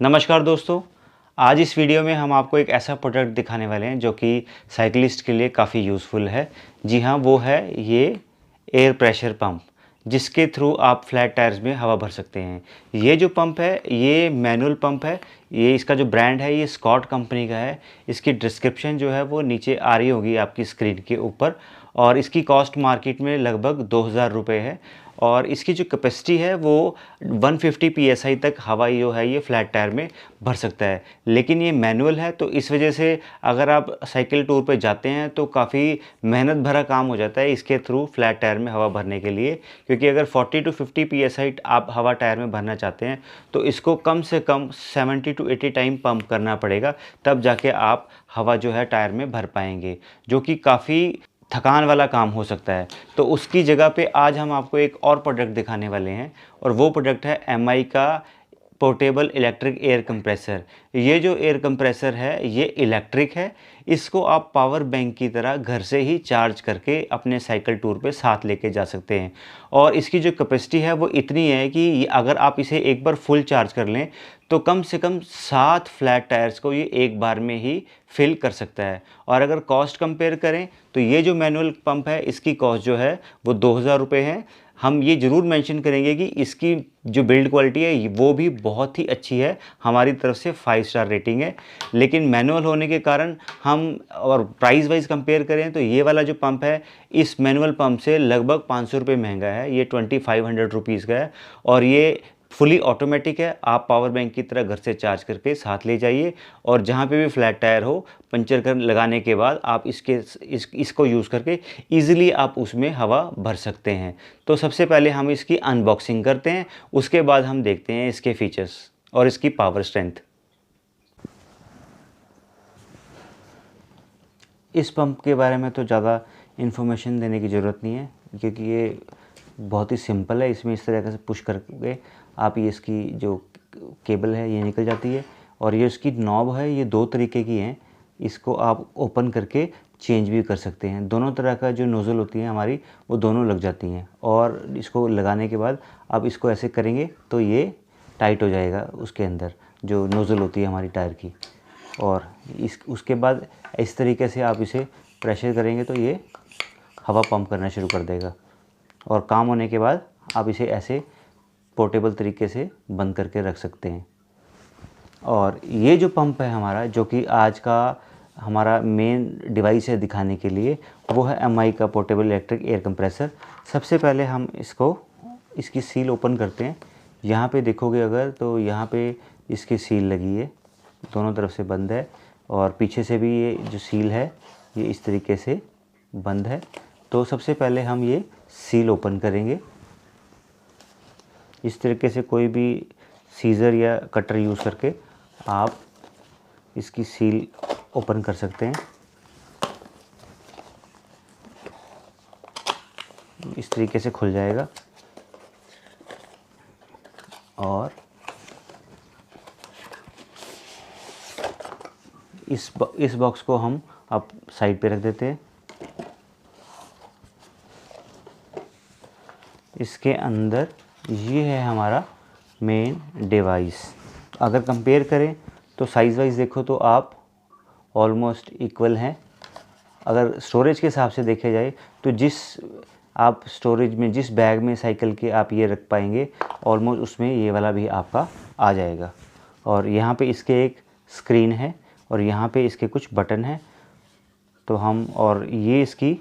नमस्कार दोस्तों, आज इस वीडियो में हम आपको एक ऐसा प्रोडक्ट दिखाने वाले हैं जो कि साइकिलिस्ट के लिए काफ़ी यूज़फुल है। जी हाँ, वो है ये एयर प्रेशर पंप, जिसके थ्रू आप फ्लैट टायर्स में हवा भर सकते हैं। ये जो पंप है ये मैनुअल पंप है। ये इसका जो ब्रांड है ये स्कॉट कंपनी का है। इसकी डिस्क्रिप्शन जो है वो नीचे आ रही होगी आपकी स्क्रीन के ऊपर। और इसकी कॉस्ट मार्केट में लगभग 2000 रुपये है। और इसकी जो कैपेसिटी है वो 150 PSI तक हवा जो है ये फ्लैट टायर में भर सकता है। लेकिन ये मैनुअल है, तो इस वजह से अगर आप साइकिल टूर पे जाते हैं तो काफ़ी मेहनत भरा काम हो जाता है इसके थ्रू फ्लैट टायर में हवा भरने के लिए। क्योंकि अगर 40 to 50 PSI आप हवा टायर में भरना चाहते हैं तो इसको कम से कम 70 to 80 टाइम पंप करना पड़ेगा, तब जाके आप हवा जो है टायर में भर पाएंगे, जो कि काफ़ी थकान वाला काम हो सकता है। तो उसकी जगह पे आज हम आपको एक और प्रोडक्ट दिखाने वाले हैं, और वो प्रोडक्ट है MI का पोर्टेबल इलेक्ट्रिक एयर कंप्रेसर। ये जो एयर कंप्रेसर है ये इलेक्ट्रिक है। इसको आप पावर बैंक की तरह घर से ही चार्ज करके अपने साइकिल टूर पे साथ लेके जा सकते हैं। और इसकी जो कैपेसिटी है वो इतनी है कि अगर आप इसे एक बार फुल चार्ज कर लें तो कम से कम 7 फ्लैट टायर्स को ये एक बार में ही फिल कर सकता है। और अगर कॉस्ट कंपेयर करें तो ये जो मैनुअल पंप है इसकी कॉस्ट जो है वो 2000 रुपये है। हम ये ज़रूर मेंशन करेंगे कि इसकी जो बिल्ड क्वालिटी है वो भी बहुत ही अच्छी है, हमारी तरफ से 5 स्टार रेटिंग है। लेकिन मैनुअल होने के कारण हम और प्राइस वाइज कंपेयर करें तो ये वाला जो पंप है इस मैनुअल पंप से लगभग 500 रुपये महंगा है। ये 2500 रुपीज़ का है और ये फुली ऑटोमेटिक है। आप पावर बैंक की तरह घर से चार्ज करके साथ ले जाइए, और जहाँ पे भी फ्लैट टायर हो पंचर कर लगाने के बाद आप इसको यूज़ करके ईज़िली आप उसमें हवा भर सकते हैं। तो सबसे पहले हम इसकी अनबॉक्सिंग करते हैं, उसके बाद हम देखते हैं इसके फीचर्स और इसकी पावर स्ट्रेंथ। इस पंप के बारे में तो ज़्यादा इन्फॉर्मेशन देने की ज़रूरत नहीं है, क्योंकि ये बहुत ही सिंपल है। इसमें इस तरह से पुश करके आप ये इसकी जो केबल है ये निकल जाती है, और ये इसकी नॉब है ये 2 तरीके की हैं। इसको आप ओपन करके चेंज भी कर सकते हैं। दोनों तरह का जो नोज़ल होती है हमारी वो दोनों लग जाती हैं, और इसको लगाने के बाद आप इसको ऐसे करेंगे तो ये टाइट हो जाएगा उसके अंदर जो नोज़ल होती है हमारी टायर की। और उसके बाद इस तरीके से आप इसे प्रेशर करेंगे तो ये हवा पंप करना शुरू कर देगा, और काम होने के बाद आप इसे ऐसे पोर्टेबल तरीके से बंद करके रख सकते हैं। और ये जो पंप है हमारा, जो कि आज का हमारा मेन डिवाइस है दिखाने के लिए, वो है MI का पोर्टेबल इलेक्ट्रिक एयर कंप्रेसर। सबसे पहले हम इसकी सील ओपन करते हैं। यहाँ पे देखोगे अगर तो यहाँ पे इसकी सील लगी है, दोनों तरफ से बंद है, और पीछे से भी ये जो सील है ये इस तरीके से बंद है। तो सबसे पहले हम ये सील ओपन करेंगे। इस तरीके से कोई भी सीज़र या कटर यूज़ करके आप इसकी सील ओपन कर सकते हैं। इस तरीके से खुल जाएगा, और इस बॉक्स को हम अब साइड पे रख देते हैं। इसके अंदर ये है हमारा मेन डिवाइस। अगर कंपेयर करें तो साइज़ वाइज देखो तो आप ऑलमोस्ट इक्वल हैं। अगर स्टोरेज के हिसाब से देखा जाए तो जिस आप स्टोरेज में जिस बैग में साइकिल के आप ये रख पाएंगे ऑलमोस्ट उसमें ये वाला भी आपका आ जाएगा। और यहाँ पे इसके एक स्क्रीन है, और यहाँ पे इसके कुछ बटन हैं। तो हम और ये इसकी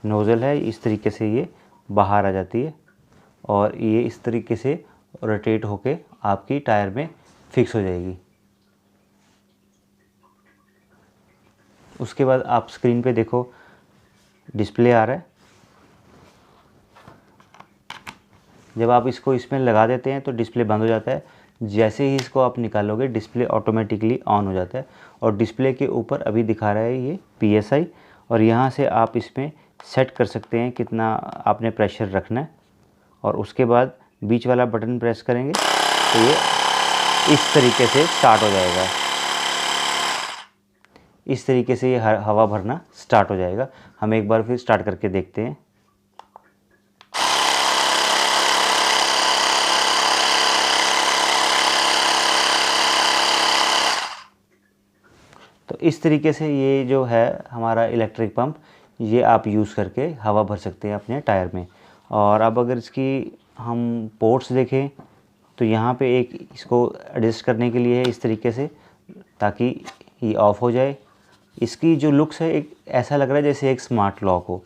नोज़ल है, इस तरीके से ये बाहर आ जाती है, और ये इस तरीके से रोटेट होके आपकी टायर में फिक्स हो जाएगी। उसके बाद आप स्क्रीन पे देखो डिस्प्ले आ रहा है। जब आप इसको इसमें लगा देते हैं तो डिस्प्ले बंद हो जाता है। जैसे ही इसको आप निकालोगे डिस्प्ले ऑटोमेटिकली ऑन हो जाता है, और डिस्प्ले के ऊपर अभी दिखा रहा है ये PSI, और यहाँ से आप इसमें सेट कर सकते हैं कितना आपने प्रेशर रखना है। और उसके बाद बीच वाला बटन प्रेस करेंगे तो ये इस तरीके से स्टार्ट हो जाएगा। इस तरीके से ये हवा भरना स्टार्ट हो जाएगा। हम एक बार फिर स्टार्ट करके देखते हैं। इस तरीके से ये जो है हमारा इलेक्ट्रिक पंप, ये आप यूज़ करके हवा भर सकते हैं अपने टायर में। और अब अगर इसकी हम पोर्ट्स देखें तो यहाँ पे एक इसको एडजस्ट करने के लिए है इस तरीके से, ताकि ये ऑफ़ हो जाए। इसकी जो लुक्स है एक ऐसा लग रहा है जैसे एक स्मार्ट लॉक हो।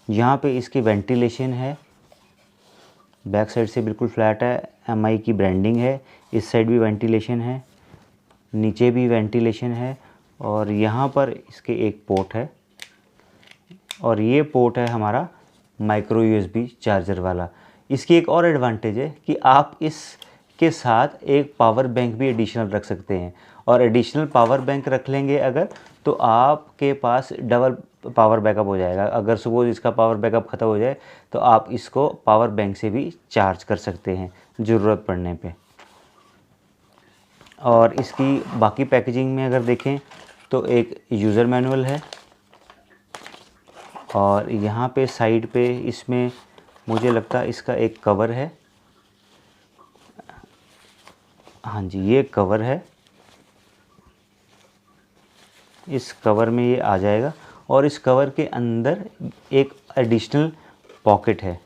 यहाँ पे इसकी वेंटिलेशन है, बैक साइड से बिल्कुल फ्लैट है, एमआई की ब्रांडिंग है। इस साइड भी वेंटिलेशन है, नीचे भी वेंटिलेशन है, और यहाँ पर इसके एक पोर्ट है, और ये पोर्ट है हमारा माइक्रो यूएसबी चार्जर वाला। इसकी एक और एडवांटेज है कि आप इसके साथ एक पावर बैंक भी एडिशनल रख सकते हैं, और एडिशनल पावर बैंक रख लेंगे अगर, तो आपके पास डबल पावर बैकअप हो जाएगा। अगर सपोज इसका पावर बैकअप ख़त्म हो जाए तो आप इसको पावर बैंक से भी चार्ज कर सकते हैं ज़रूरत पड़ने पे। और इसकी बाकी पैकेजिंग में अगर देखें तो एक यूज़र मैनुअल है, और यहाँ पे साइड पे इसमें मुझे लगता है इसका एक कवर है। हाँ जी, ये कवर है, इस कवर में ये आ जाएगा। और इस कवर के अंदर एक एडिशनल पॉकेट है,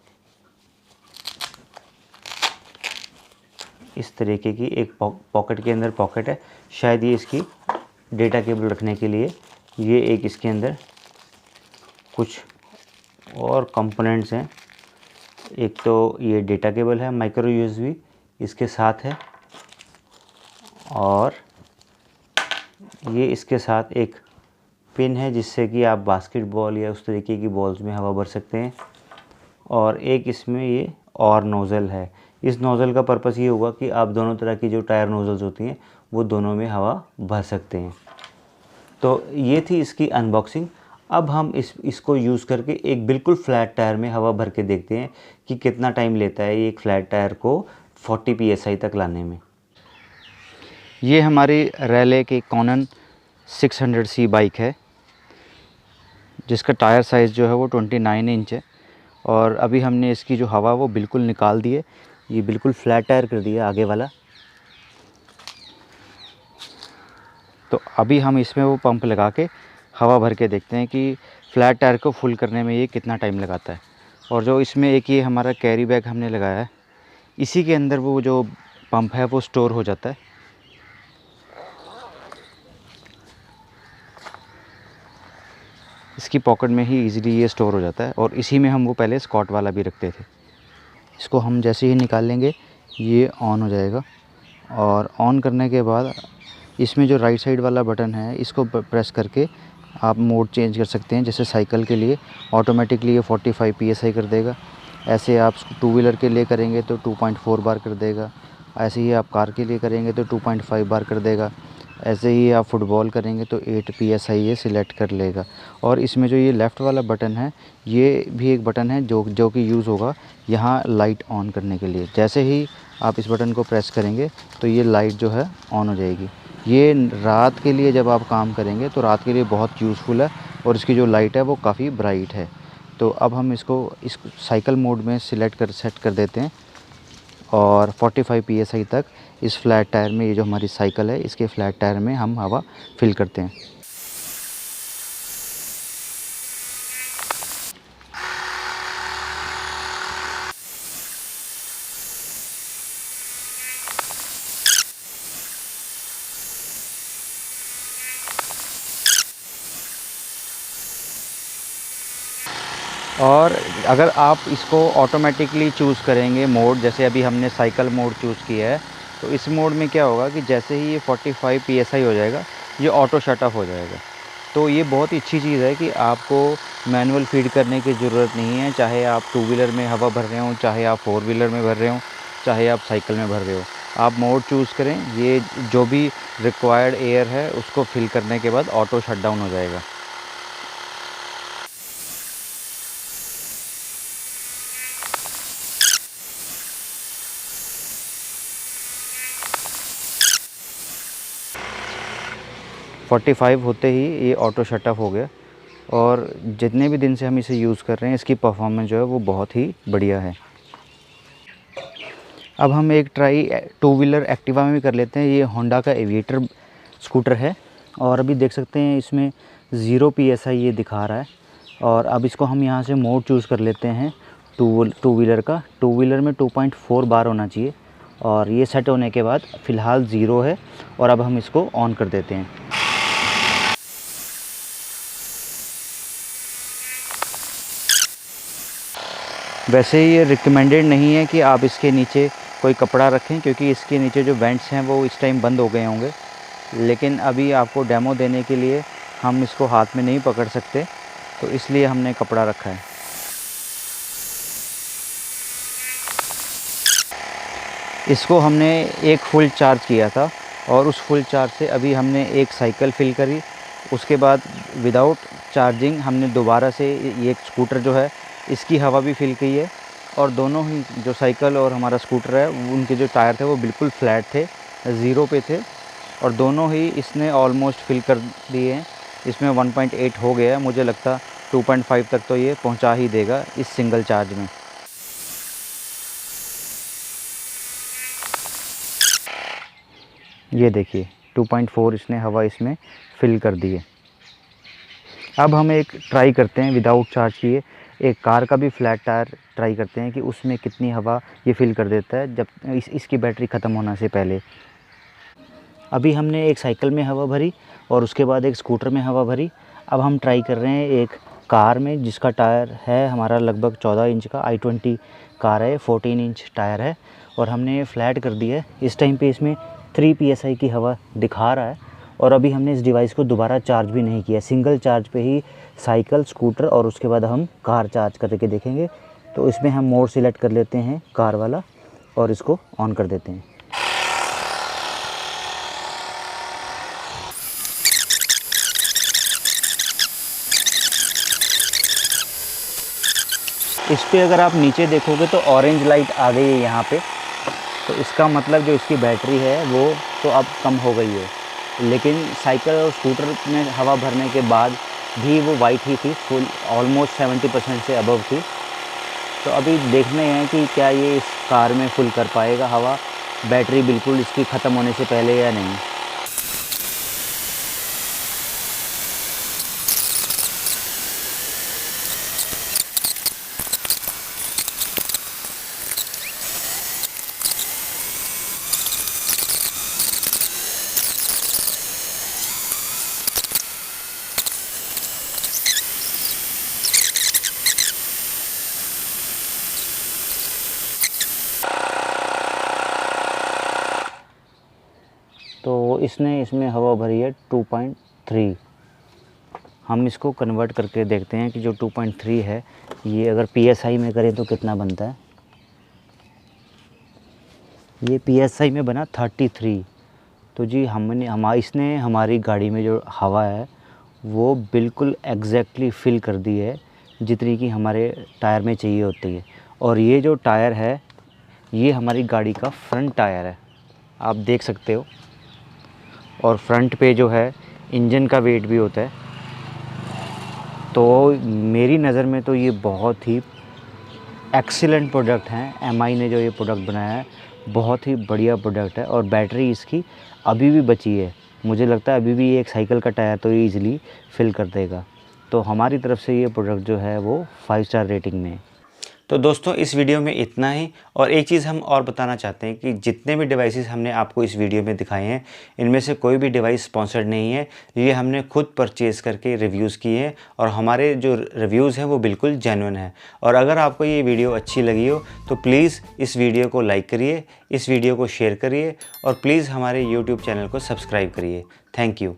इस तरीके की एक पॉकेट के अंदर पॉकेट है। शायद ये इसकी डेटा केबल रखने के लिए। ये एक इसके अंदर कुछ और कंपोनेंट्स हैं। एक तो ये डेटा केबल है, माइक्रो यूएसबी इसके साथ है, और ये इसके साथ एक पिन है जिससे कि आप बास्केटबॉल या उस तरीके की बॉल्स में हवा भर सकते हैं। और एक इसमें ये और नोज़ल है। इस नोज़ल का पर्पस ये होगा कि आप दोनों तरह की जो टायर नोज़ल्स होती हैं वो दोनों में हवा भर सकते हैं। तो ये थी इसकी अनबॉक्सिंग। अब हम इसको यूज़ करके एक बिल्कुल फ्लैट टायर में हवा भर के देखते हैं कि कितना टाइम लेता है ये एक फ्लैट टायर को 40 PSI तक लाने में। ये हमारी रैले की कॉनन 600C बाइक है, जिसका टायर साइज़ जो है वो 29 इंच है। और अभी हमने इसकी जो हवा वो बिल्कुल निकाल दी है, ये बिल्कुल फ्लैट टायर कर दिया आगे वाला। तो अभी हम इसमें वो पंप लगा के हवा भर के देखते हैं कि फ्लैट टायर को फुल करने में ये कितना टाइम लगाता है। और जो इसमें एक ये हमारा कैरी बैग हमने लगाया है, इसी के अंदर वो जो पंप है वो स्टोर हो जाता है। इसकी पॉकेट में ही इजीली ये स्टोर हो जाता है, और इसी में हम वो पहले स्कॉट वाला भी रखते थे। इसको हम जैसे ही निकाल लेंगे ये ऑन हो जाएगा, और ऑन करने के बाद इसमें जो राइट साइड वाला बटन है इसको प्रेस करके आप मोड चेंज कर सकते हैं। जैसे साइकिल के लिए ऑटोमेटिकली ये 45 PSI कर देगा, ऐसे आप टू व्हीलर के लिए करेंगे तो 2.4 बार कर देगा, ऐसे ही आप कार के लिए करेंगे तो 2.5 बार कर देगा, ऐसे ही आप फुटबॉल करेंगे तो 8 PSI ये सिलेक्ट कर लेगा। और इसमें जो ये लेफ़्ट वाला बटन है ये भी एक बटन है जो कि यूज़ होगा यहाँ लाइट ऑन करने के लिए। जैसे ही आप इस बटन को प्रेस करेंगे तो ये लाइट जो है ऑन हो जाएगी। ये रात के लिए जब आप काम करेंगे तो रात के लिए बहुत यूज़फुल है, और इसकी जो लाइट है वो काफ़ी ब्राइट है। तो अब हम इसको इस साइकिल मोड में सेट कर देते हैं, और 45 PSI तक इस फ्लैट टायर में, ये जो हमारी साइकिल है इसके फ्लैट टायर में हम हवा फिल करते हैं। और अगर आप इसको ऑटोमेटिकली चूज़ करेंगे मोड, जैसे अभी हमने साइकिल मोड चूज़ किया है, तो इस मोड में क्या होगा कि जैसे ही ये 45 PSI हो जाएगा ये ऑटो शट ऑफ हो जाएगा। तो ये बहुत ही अच्छी चीज़ है कि आपको मैनुअल फीड करने की ज़रूरत नहीं है, चाहे आप टू व्हीलर में हवा भर रहे हो, चाहे आप फोर व्हीलर में भर रहे हो, चाहे आप साइकिल में भर रहे हो। आप मोड चूज़ करें, ये जो भी रिक्वायर्ड एयर है उसको फिल करने के बाद ऑटो शट डाउन हो जाएगा। फोर्टी 45 होते ही ये ऑटो शट ऑफ हो गया, और जितने भी दिन से हम इसे यूज़ कर रहे हैं इसकी परफॉर्मेंस जो है वो बहुत ही बढ़िया है। अब हम एक ट्राई टू व्हीलर एक्टिवा में भी कर लेते हैं। ये होंडा का एविएटर स्कूटर है, और अभी देख सकते हैं इसमें 0 PSI ये दिखा रहा है। और अब इसको हम यहाँ से मोड चूज़ कर लेते हैं टू व्हीलर का। टू व्हीलर में 2.4 बार होना चाहिए और ये सेट होने के बाद फ़िलहाल 0 है। और अब हम इसको ऑन कर देते हैं। वैसे ये रिकमेंडेड नहीं है कि आप इसके नीचे कोई कपड़ा रखें, क्योंकि इसके नीचे जो वेंट्स हैं वो इस टाइम बंद हो गए होंगे। लेकिन अभी आपको डेमो देने के लिए हम इसको हाथ में नहीं पकड़ सकते, तो इसलिए हमने कपड़ा रखा है। इसको हमने एक फुल चार्ज किया था और उस फुल चार्ज से अभी हमने एक साइकिल फिल करी। उसके बाद विदाउट चार्जिंग हमने दोबारा से ये स्कूटर जो है इसकी हवा भी फिल की है। और दोनों ही जो साइकिल और हमारा स्कूटर है उनके जो टायर थे वो बिल्कुल फ्लैट थे, 0 पे थे। और दोनों ही इसने ऑलमोस्ट फिल कर दिए हैं। इसमें 1.8 हो गया है, मुझे लगता 2.5 तक तो ये पहुंचा ही देगा इस सिंगल चार्ज में। ये देखिए 2.4 इसने हवा इसमें फिल कर दी है। अब हम एक ट्राई करते हैं विदाउट चार्ज किए, एक कार का भी फ्लैट टायर ट्राई करते हैं कि उसमें कितनी हवा ये फिल कर देता है जब इसकी बैटरी ख़त्म होने से पहले। अभी हमने एक साइकिल में हवा भरी और उसके बाद एक स्कूटर में हवा भरी। अब हम ट्राई कर रहे हैं एक कार में जिसका टायर है हमारा लगभग 14 इंच का। i20 कार है, 14 इंच टायर है और हमने फ्लैट कर दिया है। इस टाइम पे इसमें 3 PSI की हवा दिखा रहा है। और अभी हमने इस डिवाइस को दोबारा चार्ज भी नहीं किया, सिंगल चार्ज पे ही साइकिल, स्कूटर और उसके बाद हम कार चार्ज करके देखेंगे। तो इसमें हम मोड सिलेक्ट कर लेते हैं कार वाला और इसको ऑन कर देते हैं। इस पे अगर आप नीचे देखोगे तो ऑरेंज लाइट आ गई है यहाँ पे, तो इसका मतलब जो इसकी बैटरी है वो तो अब कम हो गई है। लेकिन साइकिल और स्कूटर में हवा भरने के बाद भी वो वाइट ही थी, फुल ऑलमोस्ट 70% से अबव थी। तो अभी देखना है कि क्या ये इस कार में फुल कर पाएगा हवा, बैटरी बिल्कुल इसकी ख़त्म होने से पहले या नहीं। तो इसने इसमें हवा भरी है 2.3। हम इसको कन्वर्ट करके देखते हैं कि जो 2.3 है ये अगर PSI में करें तो कितना बनता है। ये PSI में बना 33। तो जी इसने हमारी गाड़ी में जो हवा है वो बिल्कुल एग्जैक्टली फिल कर दी है जितनी कि हमारे टायर में चाहिए होती है। और ये जो टायर है ये हमारी गाड़ी का फ्रंट टायर है, आप देख सकते हो। और फ्रंट पे जो है इंजन का वेट भी होता है। तो मेरी नज़र में तो ये बहुत ही एक्सीलेंट प्रोडक्ट हैं। MI ने जो ये प्रोडक्ट बनाया है बहुत ही बढ़िया प्रोडक्ट है। और बैटरी इसकी अभी भी बची है, मुझे लगता है अभी भी एक साइकिल का टायर तो ये ईज़िली फिल कर देगा। तो हमारी तरफ से ये प्रोडक्ट जो है वो 5 स्टार रेटिंग में है। तो दोस्तों इस वीडियो में इतना ही। और एक चीज़ हम और बताना चाहते हैं कि जितने भी डिवाइसेस हमने आपको इस वीडियो में दिखाए हैं इनमें से कोई भी डिवाइस स्पॉन्सर्ड नहीं है। ये हमने खुद परचेज़ करके रिव्यूज़ किए हैं और हमारे जो रिव्यूज़ हैं वो बिल्कुल जेन्युइन है। और अगर आपको ये वीडियो अच्छी लगी हो तो प्लीज़ इस वीडियो को लाइक करिए, इस वीडियो को शेयर करिए और प्लीज़ हमारे यूट्यूब चैनल को सब्सक्राइब करिए। Thank you.